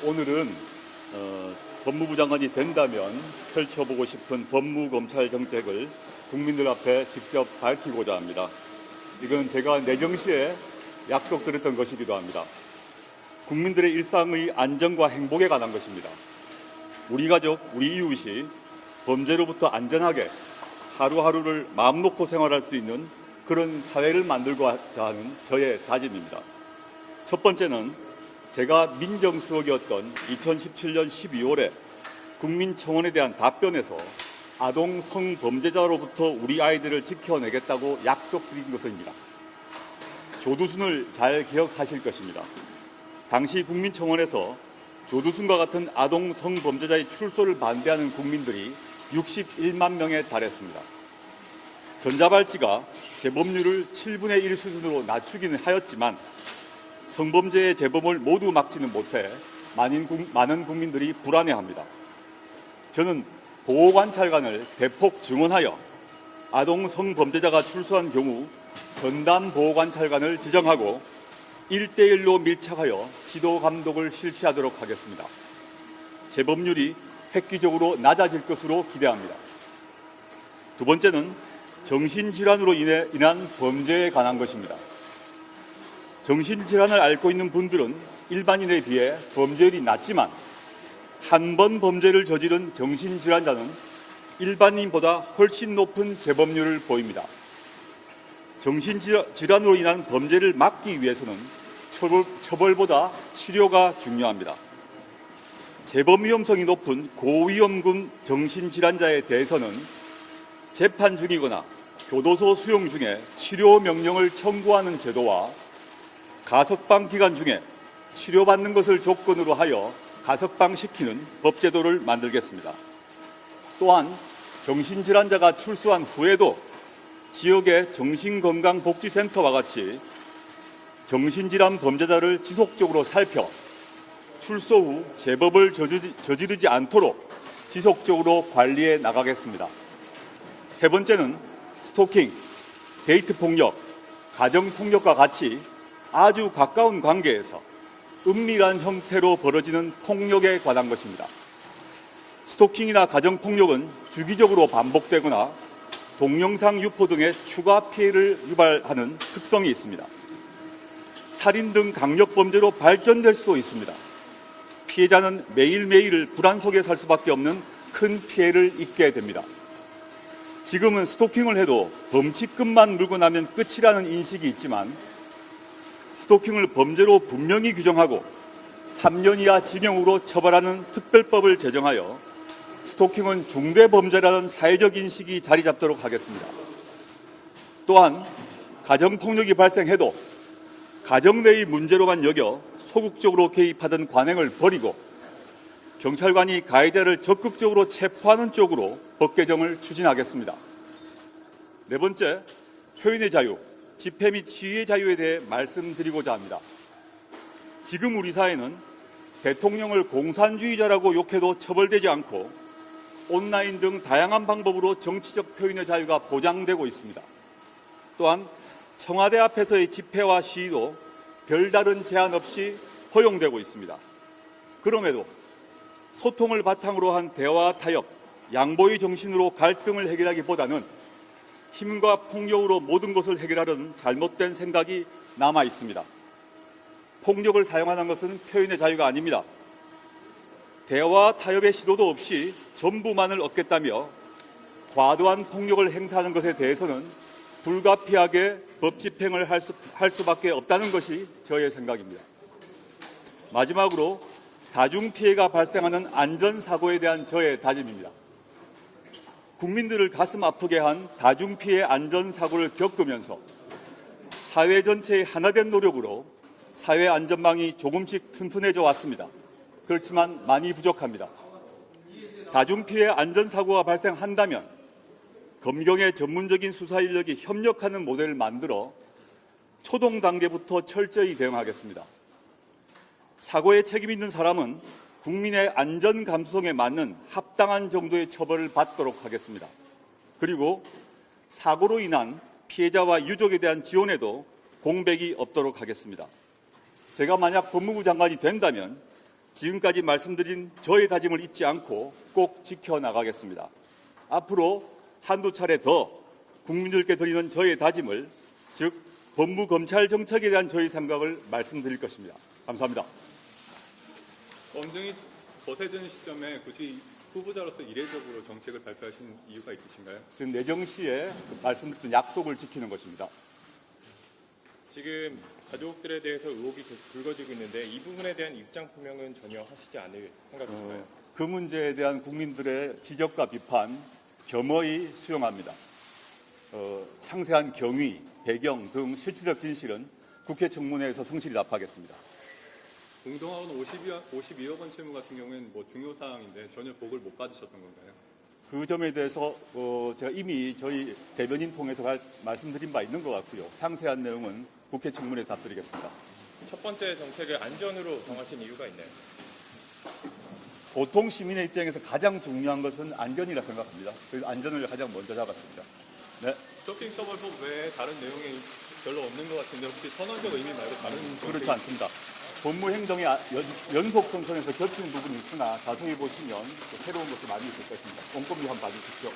오늘은 법무부 장관이 된다면 펼쳐보고 싶은 법무검찰 정책을 국민들 앞에 직접 밝히고자 합니다. 이건 제가 내정시에 약속드렸던 것이기도 합니다. 국민들의 일상의 안정과 행복에 관한 것입니다. 우리 가족, 우리 이웃이 범죄로부터 안전하게 하루하루를 마음 놓고 생활할 수 있는 그런 사회를 만들고자 하는 저의 다짐입니다. 첫 번째는 제가 민정수석이었던 2017년 12월에 국민청원에 대한 답변에서 아동 성범죄자로부터 우리 아이들을 지켜내겠다고 약속드린 것입니다. 조두순을 잘 기억하실 것입니다. 당시 국민청원에서 조두순과 같은 아동 성범죄자의 출소를 반대하는 국민들이 61만 명에 달했습니다. 전자발찌가 재범률을 7분의 1 수준으로 낮추기는 하였지만 성범죄의 재범을 모두 막지는 못해 많은 국민들이 불안해합니다. 저는 보호관찰관을 대폭 증원하여 아동 성범죄자가 출소한 경우 전담 보호관찰관을 지정하고 1대1로 밀착하여 지도 감독을 실시하도록 하겠습니다. 재범률이 획기적으로 낮아질 것으로 기대합니다. 두 번째는 정신질환으로 인한 범죄에 관한 것입니다. 정신질환을 앓고 있는 분들은 일반인에 비해 범죄율이 낮지만 한 번 범죄를 저지른 정신질환자는 일반인보다 훨씬 높은 재범률을 보입니다. 정신질환으로 인한 범죄를 막기 위해서는 처벌보다 치료가 중요합니다. 재범 위험성이 높은 고위험군 정신질환자에 대해서는 재판 중이거나 교도소 수용 중에 치료 명령을 청구하는 제도와 가석방 기간 중에 치료받는 것을 조건으로 하여 가석방시키는 법제도를 만들겠습니다. 또한 정신질환자가 출소한 후에도 지역의 정신건강복지센터와 같이 정신질환 범죄자를 지속적으로 살펴 출소 후 재범을 저지르지 않도록 지속적으로 관리해 나가겠습니다. 세 번째는 스토킹, 데이트폭력, 가정폭력과 같이 아주 가까운 관계에서 은밀한 형태로 벌어지는 폭력에 관한 것입니다. 스토킹이나 가정폭력은 주기적으로 반복되거나 동영상 유포 등의 추가 피해를 유발하는 특성이 있습니다. 살인 등 강력범죄로 발전될 수도 있습니다. 피해자는 매일매일 불안 속에 살 수밖에 없는 큰 피해를 입게 됩니다. 지금은 스토킹을 해도 범칙금만 물고 나면 끝이라는 인식이 있지만 스토킹을 범죄로 분명히 규정하고 3년 이하 징역으로 처벌하는 특별법을 제정하여 스토킹은 중대범죄라는 사회적 인식이 자리 잡도록 하겠습니다. 또한 가정폭력이 발생해도 가정 내의 문제로만 여겨 소극적으로 개입하던 관행을 버리고 경찰관이 가해자를 적극적으로 체포하는 쪽으로 법 개정을 추진하겠습니다. 네 번째, 표현의 자유, 집회 및 시위의 자유에 대해 말씀드리고자 합니다. 지금 우리 사회는 대통령을 공산주의자라고 욕해도 처벌되지 않고 온라인 등 다양한 방법으로 정치적 표현의 자유가 보장되고 있습니다. 또한 청와대 앞에서의 집회와 시위도 별다른 제한 없이 허용되고 있습니다. 그럼에도 소통을 바탕으로 한 대화 타협, 양보의 정신으로 갈등을 해결하기보다는 힘과 폭력으로 모든 것을 해결하려는 잘못된 생각이 남아 있습니다. 폭력을 사용하는 것은 표현의 자유가 아닙니다. 대화 타협의 시도도 없이 전부만을 얻겠다며 과도한 폭력을 행사하는 것에 대해서는 불가피하게 법 집행을 할 수밖에 없다는 것이 저의 생각입니다. 마지막으로 다중피해가 발생하는 안전사고에 대한 저의 다짐입니다. 국민들을 가슴 아프게 한 다중피해 안전사고를 겪으면서 사회 전체의 하나된 노력으로 사회 안전망이 조금씩 튼튼해져 왔습니다. 그렇지만 많이 부족합니다. 다중피해 안전사고가 발생한다면 검경의 전문적인 수사 인력이 협력하는 모델을 만들어 초동 단계부터 철저히 대응하겠습니다. 사고에 책임 있는 사람은 국민의 안전 감수성에 맞는 합당한 정도의 처벌을 받도록 하겠습니다. 그리고 사고로 인한 피해자와 유족에 대한 지원에도 공백이 없도록 하겠습니다. 제가 만약 법무부 장관이 된다면 지금까지 말씀드린 저의 다짐을 잊지 않고 꼭 지켜나가겠습니다. 앞으로 한두 차례 더 국민들께 드리는 저의 다짐을, 즉 법무검찰 정책에 대한 저의 생각을 말씀드릴 것입니다. 감사합니다. 검증이 거세지는 시점에 굳이 후보자로서 이례적으로 정책을 발표하신 이유가 있으신가요? 지금 내정시에 말씀드렸던 약속을 지키는 것입니다. 지금 가족들에 대해서 의혹이 계속 불거지고 있는데 이 부분에 대한 입장 표명은 전혀 하시지 않을 생각이신가요? 그 문제에 대한 국민들의 지적과 비판 겸허히 수용합니다. 상세한 경위, 배경 등 실질적 진실은 국회 청문회에서 성실히 답하겠습니다. 공동화원 52억 원 채무 같은 경우에는 중요 사항인데 전혀 보고를 못 받으셨던 건가요? 그 점에 대해서 제가 이미 저희 대변인 통해서 말씀드린 바 있는 것 같고요. 상세한 내용은 국회 청문회에 답드리겠습니다. 첫 번째 정책을 안전으로 정하신 이유가 있나요? 보통 시민의 입장에서 가장 중요한 것은 안전이라 생각합니다. 그래서 안전을 가장 먼저 잡았습니다. 네. 스토킹 처벌법 외에 다른 내용이 별로 없는 것 같은데 혹시 선언적 의미 말고 다른 그렇지 않습니다. 법무행정의 연속선상에서 겹치는 부분이 있으나 자세히 보시면 새로운 것이 많이 있을 것입니다. 꼼꼼히 한번 봐주십시오.